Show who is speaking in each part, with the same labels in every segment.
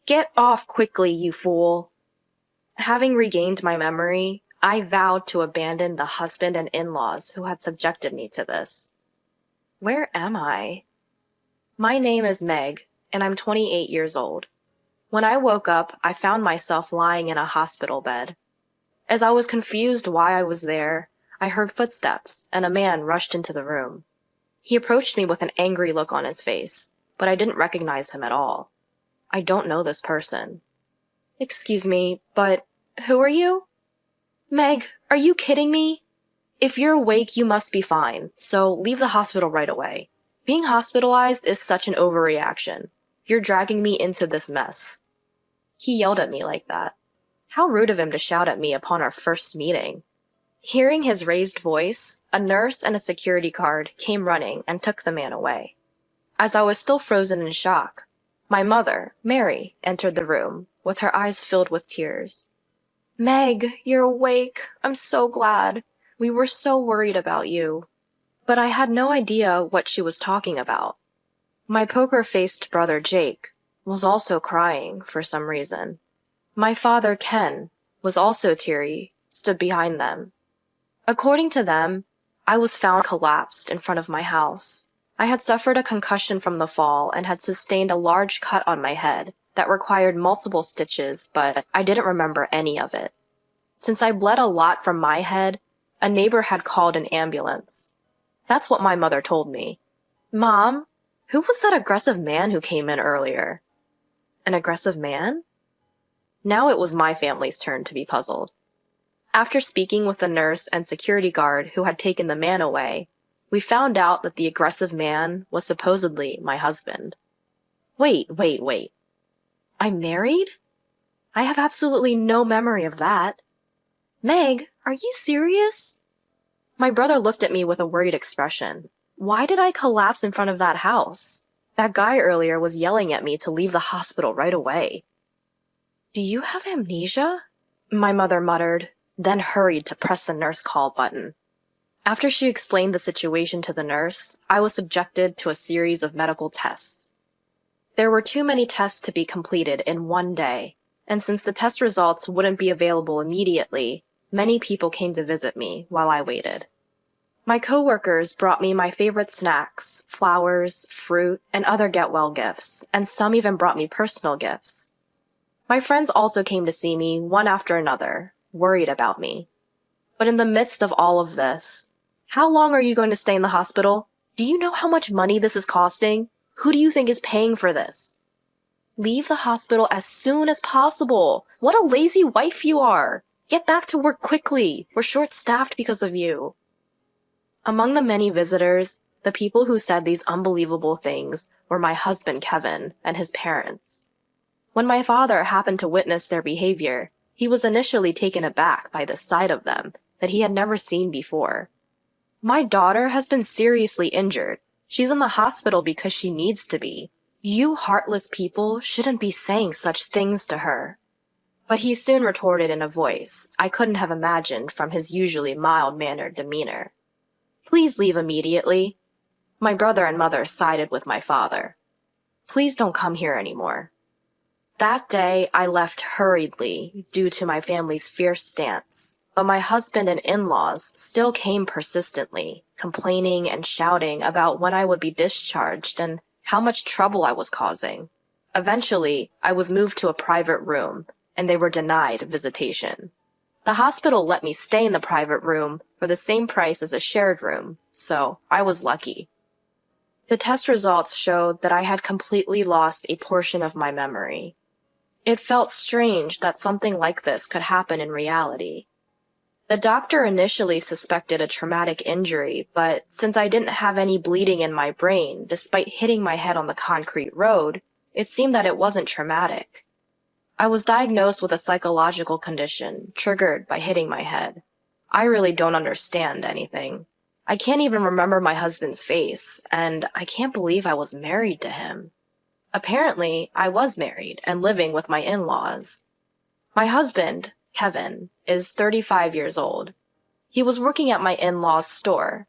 Speaker 1: Get off quickly, you fool! Having regained my memory, I vowed to abandon the husband and in-laws who had subjected me to this. Where am I? My name is Meg, and I'm 28 years old. When I woke up, I found myself lying in a hospital bed. As I was confused why I was there, I heard footsteps, and a man rushed into the room. He approached me with an angry look on his face, but I didn't recognize him at all. I don't know this person. Excuse me, but who are you? Meg, are you kidding me? If you're awake, you must be fine, so leave the hospital right away. Being hospitalized is such an overreaction. You're dragging me into this mess. He yelled at me like that. How rude of him to shout at me upon our first meeting. Hearing his raised voice, a nurse and a security guard came running and took the man away. As I was still frozen in shock, my mother, Mary, entered the room, with her eyes filled with tears. Meg, you're awake. I'm so glad. We were so worried about you. But I had no idea what she was talking about. My poker-faced brother Jake was also crying for some reason. My father, Ken, was also teary, stood behind them. According to them, I was found collapsed in front of my house. I had suffered a concussion from the fall and had sustained a large cut on my head that required multiple stitches, but I didn't remember any of it. Since I bled a lot from my head, a neighbor had called an ambulance. That's what my mother told me. Mom, who was that aggressive man who came in earlier? An aggressive man? Now it was my family's turn to be puzzled. After speaking with the nurse and security guard who had taken the man away, we found out that the aggressive man was supposedly my husband. Wait. I'm married? I have absolutely no memory of that. Meg, are you serious? My brother looked at me with a worried expression. Why did I collapse in front of that house? That guy earlier was yelling at me to leave the hospital right away. Do you have amnesia? My mother muttered, then hurried to press the nurse call button. After she explained the situation to the nurse, I was subjected to a series of medical tests. There were too many tests to be completed in one day, and since the test results wouldn't be available immediately, many people came to visit me while I waited. My coworkers brought me my favorite snacks, flowers, fruit, and other get-well gifts, and some even brought me personal gifts. My friends also came to see me one after another, worried about me. But in the midst of all of this, how long are you going to stay in the hospital? Do you know how much money this is costing? Who do you think is paying for this? Leave the hospital as soon as possible. What a lazy wife you are. Get back to work quickly. We're short-staffed because of you. Among the many visitors, the people who said these unbelievable things were my husband Kevin and his parents. When my father happened to witness their behavior, he was initially taken aback by the sight of them that he had never seen before. My daughter has been seriously injured. She's in the hospital because she needs to be. You heartless people shouldn't be saying such things to her. But he soon retorted in a voice I couldn't have imagined from his usually mild-mannered demeanor. Please leave immediately. My brother and mother sided with my father. Please don't come here anymore. That day, I left hurriedly due to my family's fierce stance, but my husband and in-laws still came persistently, complaining and shouting about when I would be discharged and how much trouble I was causing. Eventually, I was moved to a private room, and they were denied visitation. The hospital let me stay in the private room for the same price as a shared room, so I was lucky. The test results showed that I had completely lost a portion of my memory. It felt strange that something like this could happen in reality. The doctor initially suspected a traumatic injury, but since I didn't have any bleeding in my brain despite hitting my head on the concrete road, it seemed that it wasn't traumatic. I was diagnosed with a psychological condition triggered by hitting my head. I really don't understand anything. I can't even remember my husband's face, and I can't believe I was married to him. Apparently, I was married and living with my in-laws. My husband, Kevin, is 35 years old. He was working at my in-laws' store.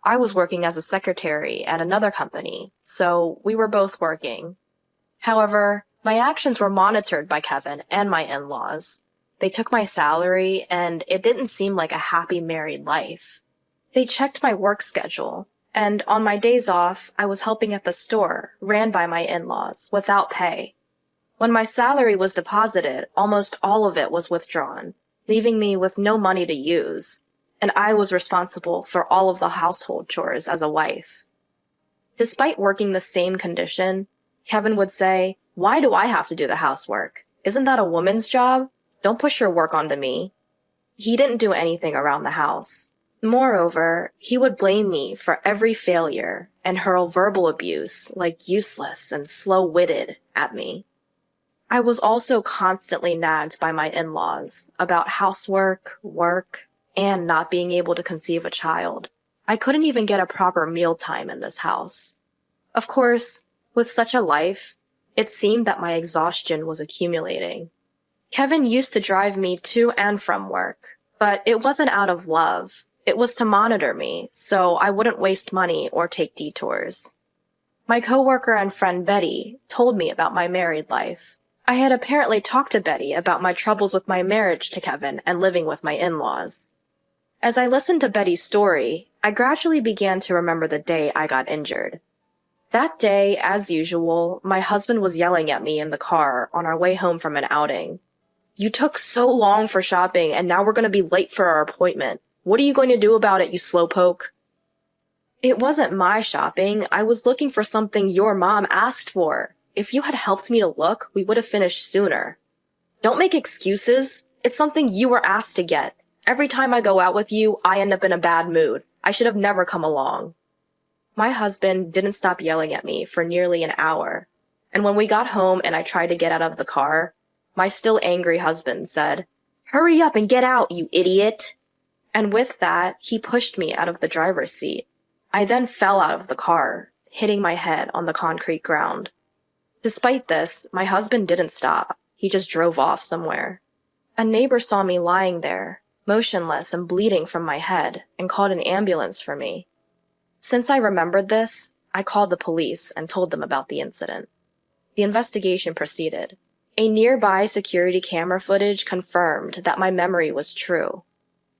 Speaker 1: I was working as a secretary at another company, so we were both working. However, My actions were monitored by Kevin and my in-laws. They took my salary, and it didn't seem like a happy married life. They checked my work schedule, and on my days off, I was helping at the store, ran by my in-laws, without pay. When my salary was deposited, almost all of it was withdrawn, leaving me with no money to use, and I was responsible for all of the household chores as a wife. Despite working the same condition, Kevin would say, "Why do I have to do the housework? Isn't that a woman's job? Don't push your work onto me." He didn't do anything around the house. Moreover, he would blame me for every failure and hurl verbal abuse, like useless and slow-witted, at me. I was also constantly nagged by my in-laws about housework, work, and not being able to conceive a child. I couldn't even get a proper mealtime in this house. Of course, with such a life, it seemed that my exhaustion was accumulating. Kevin used to drive me to and from work, but it wasn't out of love. It was to monitor me, so I wouldn't waste money or take detours. My coworker and friend Betty told me about my married life. I had apparently talked to Betty about my troubles with my marriage to Kevin and living with my in-laws. As I listened to Betty's story, I gradually began to remember the day I got injured. That day, as usual, my husband was yelling at me in the car on our way home from an outing. "You took so long for shopping, and now we're going to be late for our appointment. What are you going to do about it, you slowpoke?" It wasn't my shopping. I was looking for something your mom asked for. If you had helped me to look, we would have finished sooner. Don't make excuses. It's something you were asked to get. Every time I go out with you, I end up in a bad mood. I should have never come along. My husband didn't stop yelling at me for nearly an hour, and when we got home and I tried to get out of the car, my still angry husband said, "Hurry up and get out, you idiot!" And with that, he pushed me out of the driver's seat. I then fell out of the car, hitting my head on the concrete ground. Despite this, my husband didn't stop. He just drove off somewhere. A neighbor saw me lying there, motionless and bleeding from my head, and called an ambulance for me. Since I remembered this, I called the police and told them about the incident. The investigation proceeded. A nearby security camera footage confirmed that my memory was true.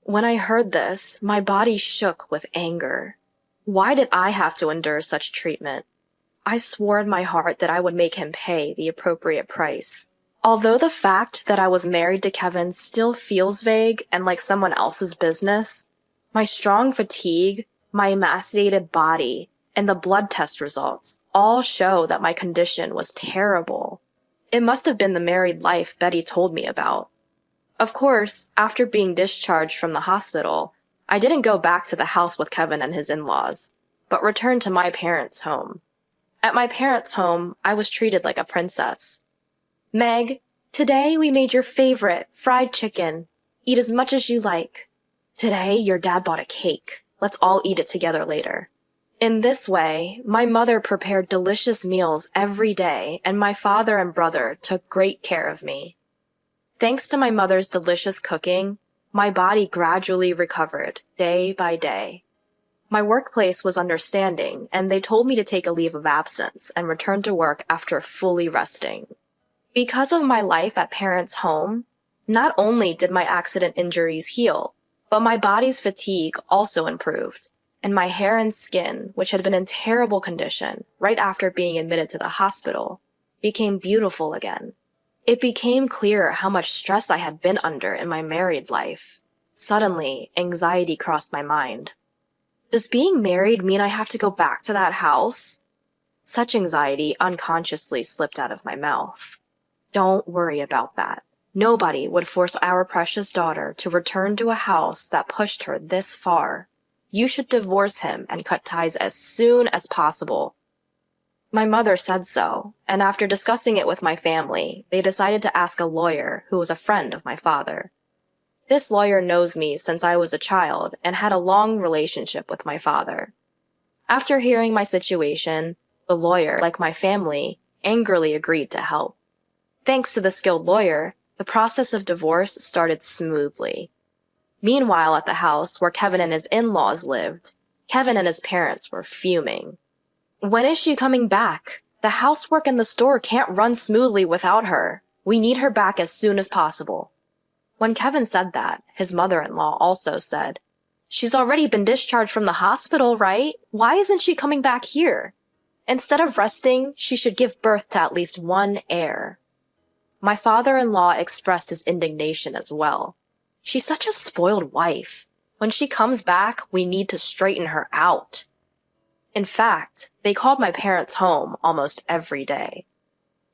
Speaker 1: When I heard this, my body shook with anger. Why did I have to endure such treatment? I swore in my heart that I would make him pay the appropriate price. Although the fact that I was married to Kevin still feels vague and like someone else's business, my strong fatigue, my emaciated body, and the blood test results all show that my condition was terrible. It must have been the married life Betty told me about. Of course, after being discharged from the hospital, I didn't go back to the house with Kevin and his in-laws, but returned to my parents' home. At my parents' home, I was treated like a princess. "Meg, today we made your favorite, fried chicken. Eat as much as you like. Today your dad bought a cake. Let's all eat it together later." In this way, my mother prepared delicious meals every day, and my father and brother took great care of me. Thanks to my mother's delicious cooking, my body gradually recovered, day by day. My workplace was understanding, and they told me to take a leave of absence and return to work after fully resting. Because of my life at parents' home, not only did my accident injuries heal, but my body's fatigue also improved, and my hair and skin, which had been in terrible condition right after being admitted to the hospital, became beautiful again. It became clear how much stress I had been under in my married life. Suddenly, anxiety crossed my mind. Does being married mean I have to go back to that house? Such anxiety unconsciously slipped out of my mouth. Don't worry about that. Nobody would force our precious daughter to return to a house that pushed her this far. You should divorce him and cut ties as soon as possible. My mother said so, and after discussing it with my family, they decided to ask a lawyer who was a friend of my father. This lawyer knows me since I was a child and had a long relationship with my father. After hearing my situation, the lawyer, like my family, angrily agreed to help. Thanks to the skilled lawyer, the process of divorce started smoothly. Meanwhile, at the house where Kevin and his in-laws lived, Kevin and his parents were fuming. "When is she coming back? The housework in the store can't run smoothly without her. We need her back as soon as possible. When Kevin said that, his mother-in-law also said, "She's already been discharged from the hospital, right? Why isn't she coming back here? Instead of resting, she should give birth to at least one heir." My father-in-law expressed his indignation as well. "She's such a spoiled wife. When she comes back, we need to straighten her out." In fact, they called my parents home almost every day.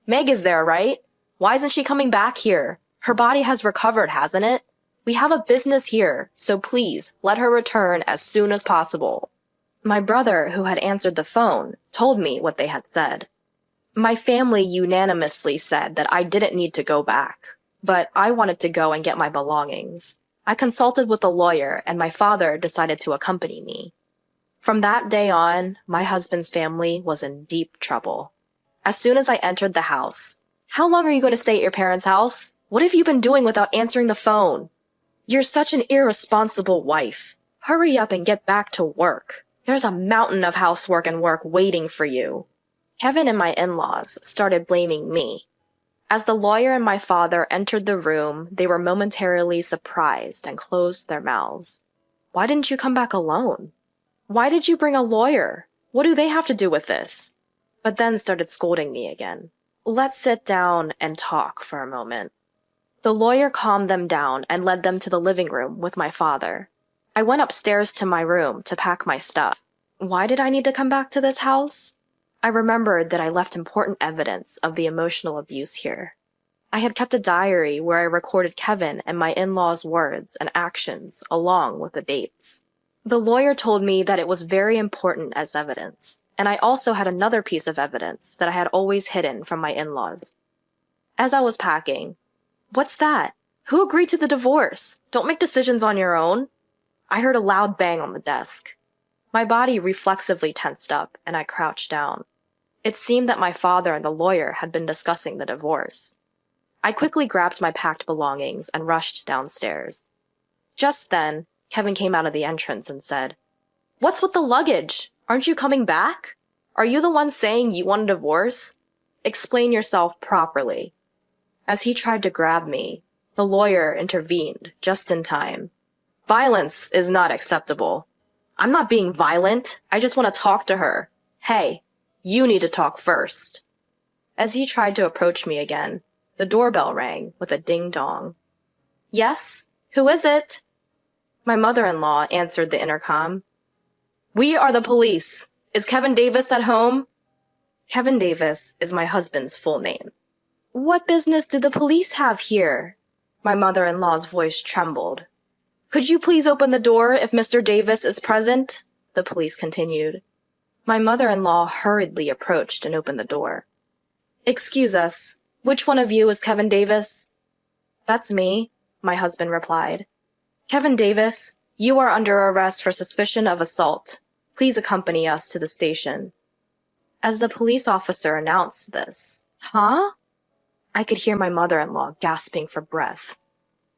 Speaker 1: "Meg is there, right? Why isn't she coming back here? Her body has recovered, hasn't it? We have a business here, so please let her return as soon as possible." My brother, who had answered the phone, told me what they had said. My family unanimously said that I didn't need to go back, but I wanted to go and get my belongings. I consulted with a lawyer, and my father decided to accompany me. From that day on, my husband's family was in deep trouble. As soon as I entered the house, "How long are you going to stay at your parents' house? What have you been doing without answering the phone? You're such an irresponsible wife. Hurry up and get back to work. There's a mountain of housework and work waiting for you." Kevin and my in-laws started blaming me. As the lawyer and my father entered the room, they were momentarily surprised and closed their mouths. "Why didn't you come back alone? Why did you bring a lawyer? What do they have to do with this?" But then started scolding me again. "Let's sit down and talk for a moment." The lawyer calmed them down and led them to the living room with my father. I went upstairs to my room to pack my stuff. Why did I need to come back to this house? I remembered that I left important evidence of the emotional abuse here. I had kept a diary where I recorded Kevin and my in-laws' words and actions along with the dates. The lawyer told me that it was very important as evidence, and I also had another piece of evidence that I had always hidden from my in-laws. As I was packing, "What's that? Who agreed to the divorce? Don't make decisions on your own." I heard a loud bang on the desk. My body reflexively tensed up, and I crouched down. It seemed that my father and the lawyer had been discussing the divorce. I quickly grabbed my packed belongings and rushed downstairs. Just then, Kevin came out of the entrance and said, "What's with the luggage? Aren't you coming back? Are you the one saying you want a divorce? Explain yourself properly." As he tried to grab me, the lawyer intervened just in time. "Violence is not acceptable." "I'm not being violent. I just want to talk to her." "Hey, you need to talk first." As he tried to approach me again, the doorbell rang with a ding-dong. "Yes? Who is it?" My mother-in-law answered the intercom. "We are the police. Is Kevin Davis at home?" Kevin Davis is my husband's full name. "What business do the police have here?" My mother-in-law's voice trembled. "Could you please open the door if Mr. Davis is present?" the police continued. My mother-in-law hurriedly approached and opened the door. "Excuse us. Which one of you is Kevin Davis?" "That's me," my husband replied. "Kevin Davis, you are under arrest for suspicion of assault. Please accompany us to the station." As the police officer announced this, "Huh?" I could hear my mother-in-law gasping for breath.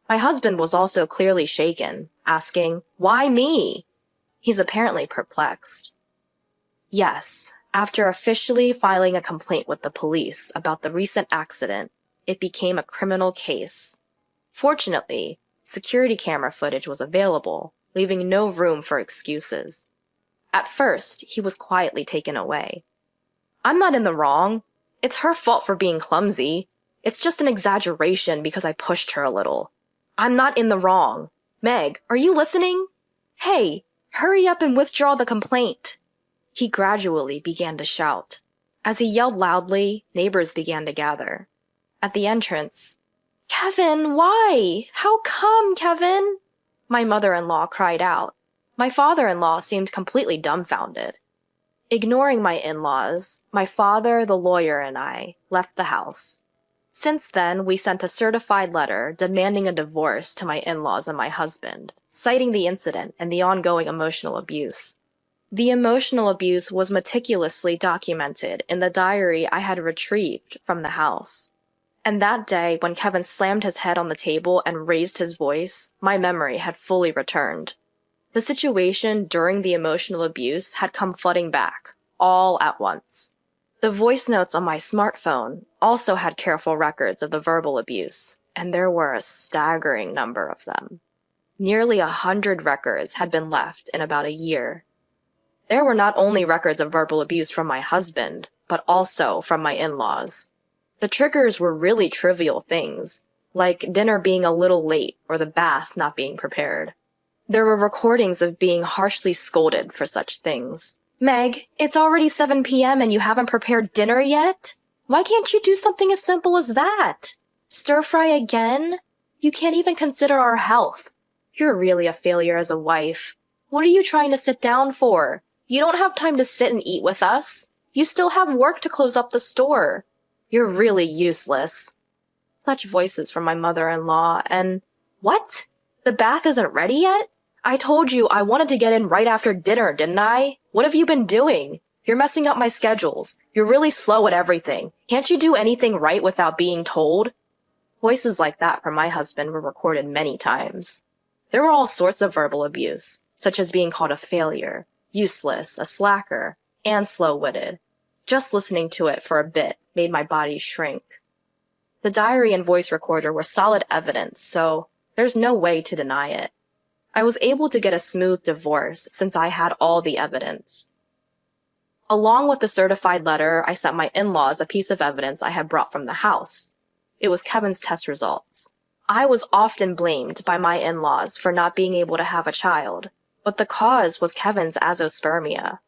Speaker 1: My husband was also clearly shaken, asking, "Why me?" He's apparently perplexed. Yes, after officially filing a complaint with the police about the recent accident, it became a criminal case. Fortunately, security camera footage was available, leaving no room for excuses. At first, he was quietly taken away. "I'm not in the wrong. It's her fault for being clumsy. It's just an exaggeration because I pushed her a little. I'm not in the wrong. Meg, are you listening? Hey, hurry up and withdraw the complaint." He gradually began to shout. As he yelled loudly, neighbors began to gather. At the entrance, "Kevin, why? How come, Kevin?" my mother-in-law cried out. My father-in-law seemed completely dumbfounded. Ignoring my in-laws, my father, the lawyer, and I left the house. Since then, we sent a certified letter demanding a divorce to my in-laws and my husband, citing the incident and the ongoing emotional abuse. The emotional abuse was meticulously documented in the diary I had retrieved from the house. And that day, when Kevin slammed his head on the table and raised his voice, my memory had fully returned. The situation during the emotional abuse had come flooding back, all at once. The voice notes on my smartphone also had careful records of the verbal abuse, and there were a staggering number of them. Nearly 100 records had been left in about a year. There were not only records of verbal abuse from my husband, but also from my in-laws. The triggers were really trivial things, like dinner being a little late or the bath not being prepared. There were recordings of being harshly scolded for such things. Meg, it's already 7 p.m. and you haven't prepared dinner yet? Why can't you do something as simple as that? Stir fry again? You can't even consider our health. You're really a failure as a wife. What are you trying to sit down for? You don't have time to sit and eat with us. You still have work to close up the store. You're really useless. Such voices from my mother-in-law, and what? The bath isn't ready yet? I told you I wanted to get in right after dinner, didn't I? What have you been doing? You're messing up my schedules. You're really slow at everything. Can't you do anything right without being told? Voices like that from my husband were recorded many times. There were all sorts of verbal abuse, such as being called a failure, useless, a slacker, and slow-witted. Just listening to it for a bit made my body shrink. The diary and voice recorder were solid evidence, so there's no way to deny it. I was able to get a smooth divorce since I had all the evidence. Along with the certified letter, I sent my in-laws a piece of evidence I had brought from the house. It was Kevin's test results. I was often blamed by my in-laws for not being able to have a child, but the cause was Kevin's azoospermia.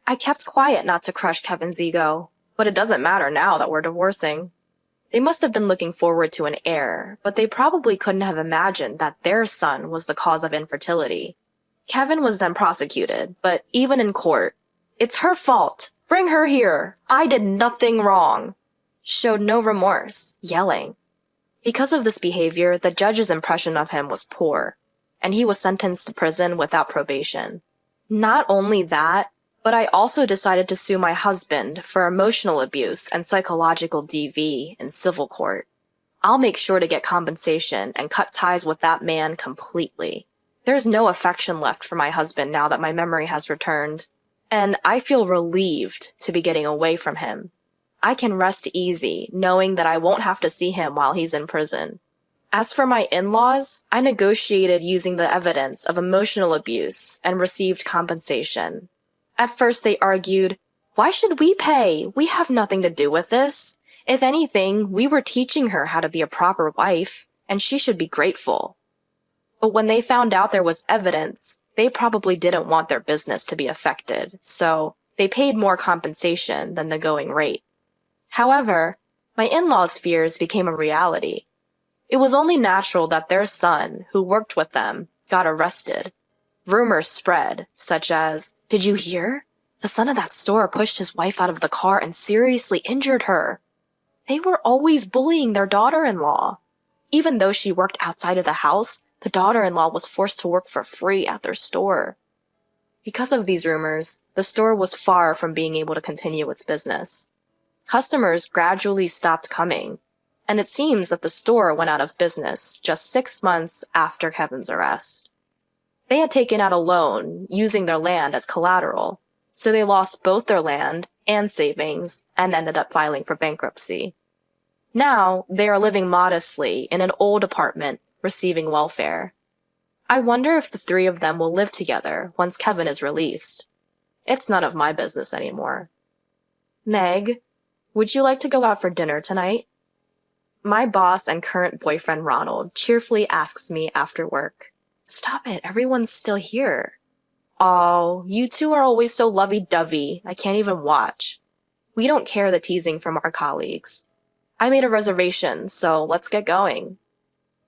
Speaker 1: I kept quiet not to crush Kevin's ego, but it doesn't matter now that we're divorcing. They must have been looking forward to an heir, but they probably couldn't have imagined that their son was the cause of infertility. Kevin was then prosecuted, but even in court, "It's her fault. Bring her here. I did nothing wrong," showed no remorse, yelling. Because of this behavior, the judge's impression of him was poor, and he was sentenced to prison without probation. Not only that, but I also decided to sue my husband for emotional abuse and psychological DV in civil court. I'll make sure to get compensation and cut ties with that man completely. There's no affection left for my husband now that my memory has returned, and I feel relieved to be getting away from him. I can rest easy knowing that I won't have to see him while he's in prison. As for my in-laws, I negotiated using the evidence of emotional abuse and received compensation. At first they argued, "Why should we pay? We have nothing to do with this. If anything, we were teaching her how to be a proper wife, and she should be grateful." But when they found out there was evidence, they probably didn't want their business to be affected, so they paid more compensation than the going rate. However, my in-laws' fears became a reality. It was only natural that their son, who worked with them, got arrested. Rumors spread, such as, "Did you hear? The son of that store pushed his wife out of the car and seriously injured her." They were always bullying their daughter-in-law. Even though she worked outside of the house, the daughter-in-law was forced to work for free at their store. Because of these rumors, the store was far from being able to continue its business. Customers gradually stopped coming, and it seems that the store went out of business just 6 months after Kevin's arrest. They had taken out a loan using their land as collateral, so they lost both their land and savings and ended up filing for bankruptcy. Now, they are living modestly in an old apartment, receiving welfare. I wonder if the three of them will live together once Kevin is released. It's none of my business anymore. "Meg, would you like to go out for dinner tonight?" My boss and current boyfriend Ronald cheerfully asks me after work. "Stop it, everyone's still here." "Oh, you two are always so lovey-dovey, I can't even watch." We don't care the teasing from our colleagues. I made a reservation, so let's get going.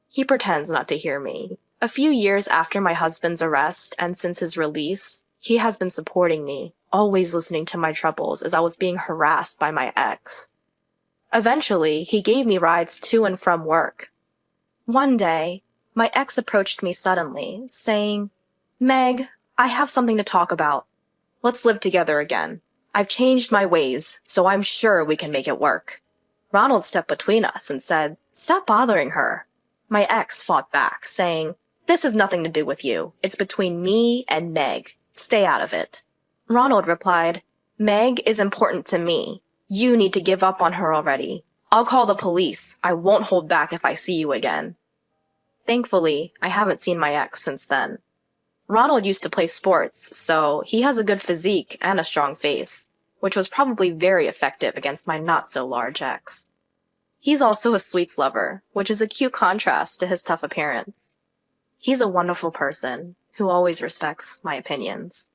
Speaker 1: He pretends not to hear me. A few years after my husband's arrest and since his release, he has been supporting me, always listening to my troubles as I was being harassed by my ex. Eventually, he gave me rides to and from work. One day, my ex approached me suddenly, saying, "Meg, I have something to talk about. Let's live together again. I've changed my ways, so I'm sure we can make it work." Ronald stepped between us and said, "Stop bothering her." My ex fought back, saying, "This has nothing to do with you. It's between me and Meg. Stay out of it." Ronald replied, "Meg is important to me. You need to give up on her already. I'll call the police. I won't hold back if I see you again. Thankfully, I haven't seen my ex since then. Ronald used to play sports, so he has a good physique and a strong face, which was probably very effective against my not-so-large ex. He's also a sweets lover, which is a cute contrast to his tough appearance. He's a wonderful person who always respects my opinions.